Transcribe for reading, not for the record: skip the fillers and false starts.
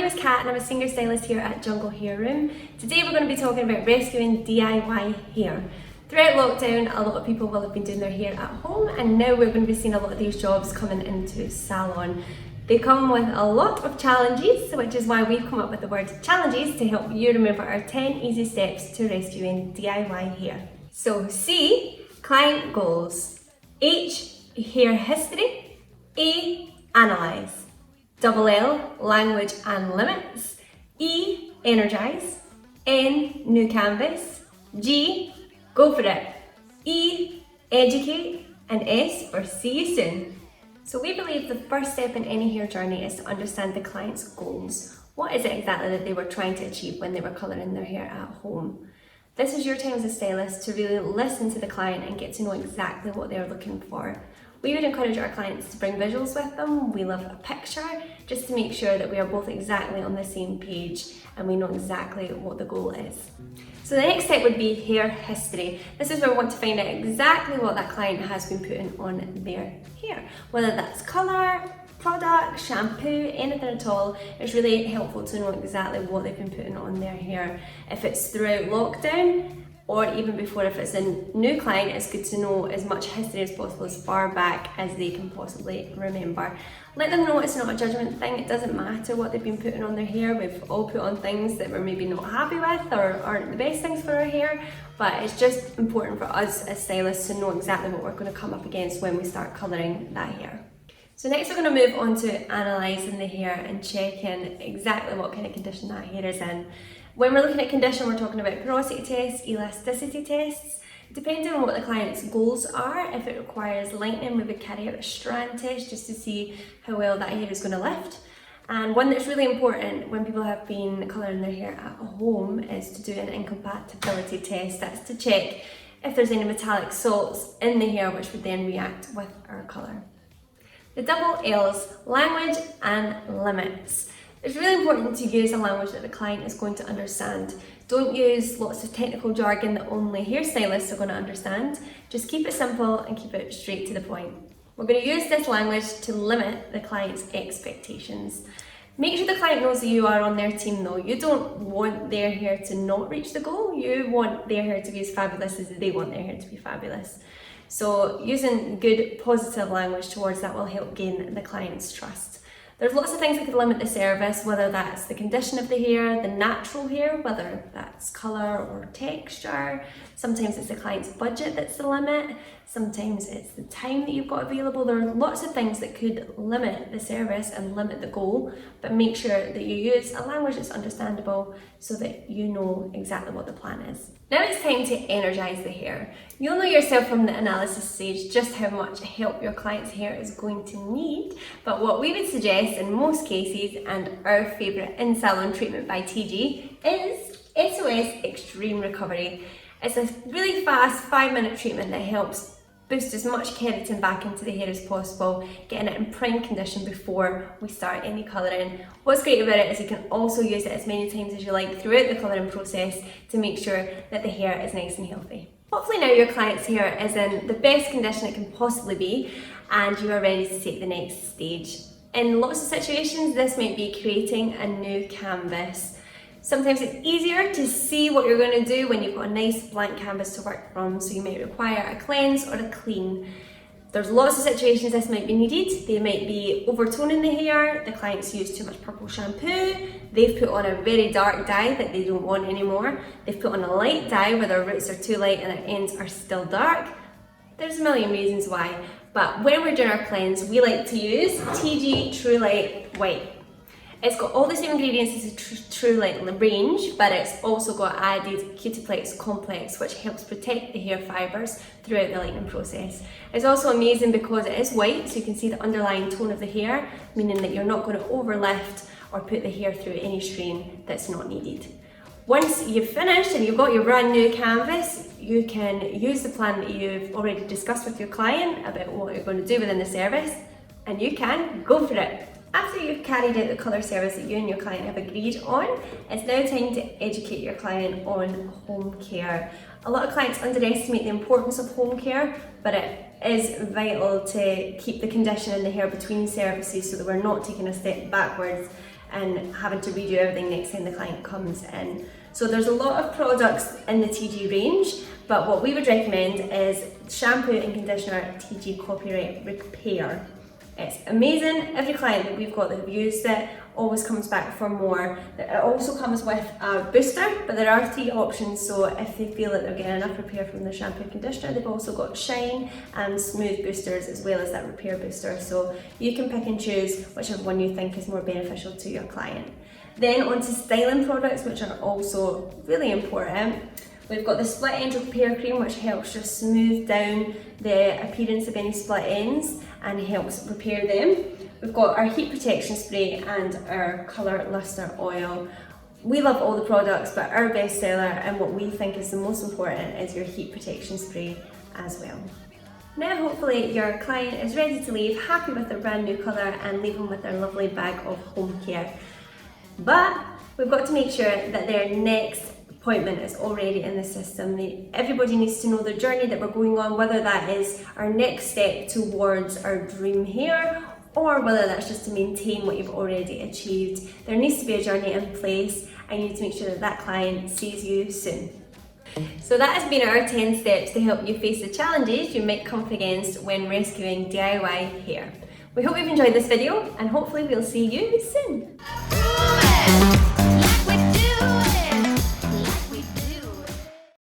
name is Kat and I'm a senior stylist here at Jungle Hair Room. Today we're going to be talking about rescuing DIY hair. Throughout lockdown, a lot of people will have been doing their hair at home, and now we're going to be seeing a lot of these jobs coming into salon. They come with a lot of challenges, which is why we've come up with the word challenges to help you remember our 10 easy steps to rescuing DIY hair. So C, client goals. H, hair history. A, analyze. Double L, language and limits. E, energize. N, new canvas. G, go for it. E, educate. And S, or see you soon. So we believe the first step in any hair journey is to understand the client's goals. What is it exactly that they were trying to achieve when they were colouring their hair at home? This is your time as a stylist to really listen to the client and get to know exactly what they're looking for. We would encourage our clients to bring visuals with them. We love a picture just to make sure that we are both exactly on the same page and we know exactly what the goal is. So the next step would be hair history. This is where we want to find out exactly what that client has been putting on their hair. Whether that's colour, product, shampoo, anything at all. It's really helpful to know exactly what they've been putting on their hair. If it's throughout lockdown, or even before, if it's a new client, it's good to know as much history as possible, as far back as they can possibly remember. Let them know it's not a judgment thing. It doesn't matter what they've been putting on their hair. We've all put on things that we're maybe not happy with or aren't the best things for our hair, but it's just important for us as stylists to know exactly what we're going to come up against when we start colouring that hair. So next we're going to move on to analysing the hair and checking exactly what kind of condition that hair is in. When we're looking at condition, we're talking about porosity tests, elasticity tests. Depending on what the client's goals are, if it requires lightening, we would carry out a strand test just to see how well that hair is going to lift. And one that's really important when people have been colouring their hair at home is to do an incompatibility test. That's to check if there's any metallic salts in the hair which would then react with our colour. The double L's, language and limits. It's really important to use a language that the client is going to understand. Don't use lots of technical jargon that only hairstylists are going to understand. Just keep it simple and keep it straight to the point. We're going to use this language to limit the client's expectations. Make sure the client knows that you are on their team though. You don't want their hair to not reach the goal. You want their hair to be as fabulous as they want their hair to be fabulous. So using good positive language towards that will help gain the client's trust. There's lots of things that could limit the service, whether that's the condition of the hair, the natural hair, whether that's colour or texture. Sometimes it's the client's budget that's the limit. Sometimes it's the time that you've got available. There are lots of things that could limit the service and limit the goal, but make sure that you use a language that's understandable so that you know exactly what the plan is. Now it's time to energise the hair. You'll know yourself from the analysis stage just how much help your client's hair is going to need, but what we would suggest in most cases, and our favourite in-salon treatment by Tigi, is SOS Extreme Recovery. It's a really fast 5-minute treatment that helps boost as much keratin back into the hair as possible, getting it in prime condition before we start any colouring. What's great about it is you can also use it as many times as you like throughout the colouring process to make sure that the hair is nice and healthy. Hopefully now your client's hair is in the best condition it can possibly be and you are ready to take the next stage. In lots of situations this might be creating a new canvas. Sometimes it's easier to see what you're going to do when you've got a nice blank canvas to work from, so you might require a cleanse or a clean. There's lots of situations this might be needed. They might be overtoning the hair, the client's used too much purple shampoo, they've put on a very dark dye that they don't want anymore, they've put on a light dye where their roots are too light and their ends are still dark. There's a million reasons why, but when we're doing our cleanse, we like to use Tigi True Light White. It's got all the same ingredients as a True Light range, but it's also got added Cutiplex complex, which helps protect the hair fibres throughout the lightening process. It's also amazing because it is white, so you can see the underlying tone of the hair, meaning that you're not going to overlift or put the hair through any strain that's not needed. Once you've finished and you've got your brand new canvas, you can use the plan that you've already discussed with your client about what you're going to do within the service, and you can go for it. After you've carried out the colour service that you and your client have agreed on, it's now time to educate your client on home care. A lot of clients underestimate the importance of home care, but it is vital to keep the condition in the hair between services so that we're not taking a step backwards and having to redo everything next time the client comes in. So there's a lot of products in the Tigi range, but what we would recommend is shampoo and conditioner Tigi Copyright Repair. It's amazing. Every client that we've got that have used it always comes back for more. It also comes with a booster, but there are 3 options, so if they feel that they're getting enough repair from their shampoo and conditioner, they've also got shine and smooth boosters as well as that repair booster. So you can pick and choose whichever one you think is more beneficial to your client. Then on to styling products, which are also really important. We've got the split end repair cream, which helps just smooth down the appearance of any split ends and helps repair them. We've got our heat protection spray and our colour luster oil. We love all the products, but our best seller and what we think is the most important is your heat protection spray as well. Now hopefully your client is ready to leave, happy with their brand new colour and leaving with their lovely bag of home care. But we've got to make sure that their next appointment is already in the system. Everybody needs to know the journey that we're going on, whether that is our next step towards our dream hair or whether that's just to maintain what you've already achieved. There needs to be a journey in place and you need to make sure that that client sees you soon. So that has been our 10 steps to help you face the challenges you might come up against when rescuing DIY hair. We hope you've enjoyed this video and hopefully we'll see you soon.